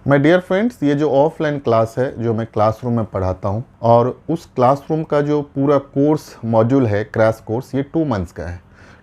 My dear friends, ये जो offline class है जो मैं क्लासरूम में पढ़ाता हूँ, और उस क्लासरूम का जो पूरा कोर्स मॉड्यूल है, क्रैश कोर्स, ये 2 मंथ्स का है।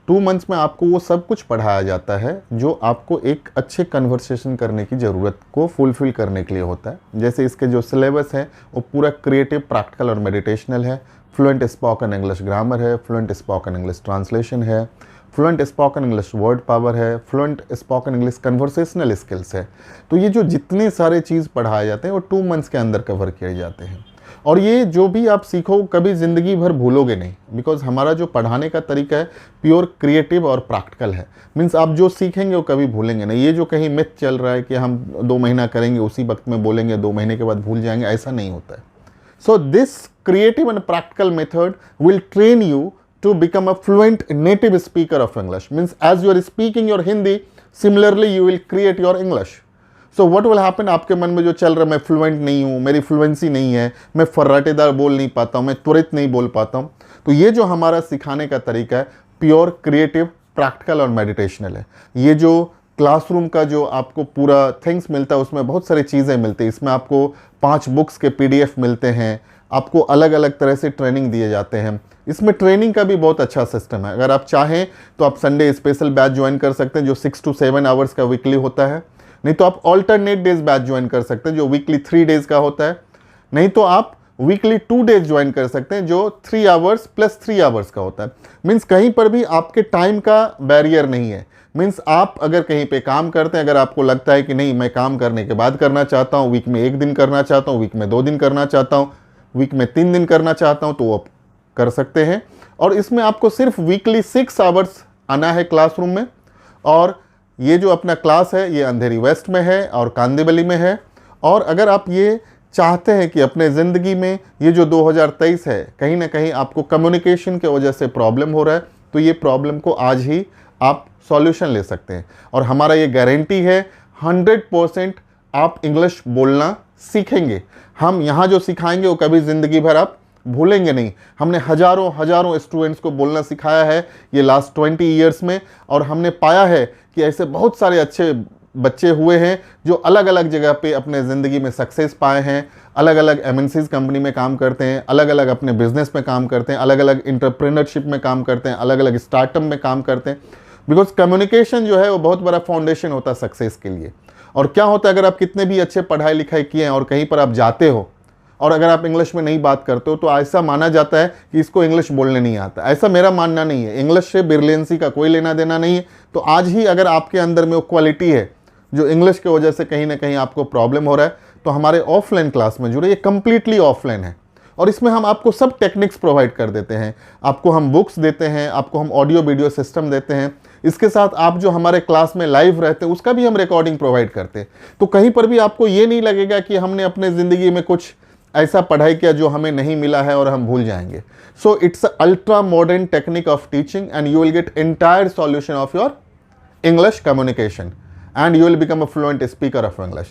2 मंथ्स में आपको वो सब कुछ पढ़ाया जाता है जो आपको एक अच्छे कन्वर्सेशन करने की ज़रूरत को फुलफ़िल करने के लिए होता है। जैसे इसके जो सिलेबस है वो पूरा क्रिएटिव, प्रैक्टिकल और मेडिटेशनल है। फ्लुएंट स्पोकन इंग्लिश ग्रामर है, फ्लुएंट स्पोकन इंग्लिश ट्रांसलेशन है, fluent spoken English word power है, fluent spoken English conversational skills है। तो ये जो जितने सारे चीज़ पढ़ाए जाते हैं वो 2 मंथ्स के अंदर कवर किए जाते हैं। और ये जो भी आप सीखो कभी ज़िंदगी भर भूलोगे नहीं, बिकॉज हमारा जो पढ़ाने का तरीका है प्योर क्रिएटिव और प्रैक्टिकल है। मीन्स आप जो सीखेंगे वो कभी भूलेंगे नहीं। ये जो कहीं मिथ चल रहा है कि हम 2 महीना करेंगे, उसी वक्त में बोलेंगे, 2 महीने के बाद भूल जाएंगे, ऐसा नहीं होता है। So this creative and practical method will train you to become a fluent native speaker of English. Means as you are speaking your Hindi, similarly you will create your English. So what will happen, आपके मन में जो चल रहा है मैं fluent नहीं हूँ, मेरी फ्लुएंसी नहीं है, मैं फर्राटेदार बोल नहीं पाता हूँ, मैं त्वरित नहीं बोल पाता हूँ, तो ये जो हमारा सिखाने का तरीका है प्योर क्रिएटिव, प्रैक्टिकल और मेडिटेशनल है। ये जो क्लासरूम का जो आपको पूरा थिंग्स मिलता है उसमें बहुत सारी चीज़ें मिलती हैं। इसमें आपको 5 बुक्स के PDF मिलते हैं, आपको अलग अलग तरह से ट्रेनिंग दिए जाते हैं। इसमें ट्रेनिंग का भी बहुत अच्छा सिस्टम है। अगर आप चाहें तो आप संडे स्पेशल बैच ज्वाइन कर सकते हैं जो 6 to 7 आवर्स का वीकली होता है। नहीं तो आप ऑल्टरनेट डेज बैच ज्वाइन कर सकते हैं जो वीकली 3 डेज का होता है। नहीं तो आप वीकली 2 डेज ज्वाइन कर सकते हैं जो 3 आवर्स प्लस 3 आवर्स का होता है। मीन्स कहीं पर भी आपके टाइम का बैरियर नहीं है। मीन्स आप अगर कहीं पे काम करते हैं, अगर आपको लगता है कि नहीं मैं काम करने के बाद करना चाहता हूँ, वीक में 1 दिन करना चाहता हूँ, वीक में 2 दिन करना चाहता हूँ, वीक में 3 दिन करना चाहता हूँ, तो आप कर सकते हैं। और इसमें आपको सिर्फ वीकली 6 आवर्स आना है क्लासरूम में। और ये जो अपना क्लास है ये अंधेरी वेस्ट में है और कांदिवली में है। और अगर आप ये चाहते हैं कि अपने ज़िंदगी में ये जो 2023 है कहीं ना कहीं आपको कम्युनिकेशन की वजह से प्रॉब्लम हो रहा है, तो ये प्रॉब्लम को आज ही आप सॉल्यूशन ले सकते हैं। और हमारा ये गारंटी है 100% आप इंग्लिश बोलना सीखेंगे। हम यहाँ जो सिखाएंगे वो कभी ज़िंदगी भर आप भूलेंगे नहीं। हमने हजारों स्टूडेंट्स को बोलना सिखाया है ये लास्ट 20 ईयर्स में, और हमने पाया है कि ऐसे बहुत सारे अच्छे बच्चे हुए हैं जो अलग अलग जगह पे अपने ज़िंदगी में सक्सेस पाए हैं। अलग अलग MNCs कंपनी में काम करते हैं, अलग अलग अपने बिजनेस में काम करते हैं, अलग अलग इंटरप्रेन्योरशिप में काम करते हैं, अलग अलग स्टार्टअप में काम करते हैं। बिकॉज कम्युनिकेशन जो है वो बहुत बड़ा फाउंडेशन होता है सक्सेस के लिए। और क्या होता है, अगर आप कितने भी अच्छे पढ़ाई लिखाई किए हैं और कहीं पर आप जाते हो और अगर आप इंग्लिश में नहीं बात करते हो तो ऐसा माना जाता है कि इसको इंग्लिश बोलने नहीं आता। ऐसा मेरा मानना नहीं है। इंग्लिश से ब्रिलियंसी का कोई लेना देना नहीं है। तो आज ही अगर आपके अंदर में वो क्वालिटी है जो इंग्लिश की वजह से कहीं ना कहीं आपको प्रॉब्लम हो रहा है, तो हमारे ऑफलाइन क्लास में जुड़े। ये कंप्लीटली ऑफलाइन है और इसमें हम आपको सब टेक्निक्स प्रोवाइड कर देते हैं। आपको हम बुक्स देते हैं, आपको हम ऑडियो वीडियो सिस्टम देते हैं। इसके साथ आप जो हमारे क्लास में लाइव रहते हैं उसका भी हम रिकॉर्डिंग प्रोवाइड करते हैं। तो कहीं पर भी आपको ये नहीं लगेगा कि हमने अपने ज़िंदगी में कुछ ऐसा पढ़ाई किया जो हमें नहीं मिला है और हम भूल जाएंगे। So it's ultra modern technique of teaching and you will get entire solution of your English communication and you will become a fluent speaker of English.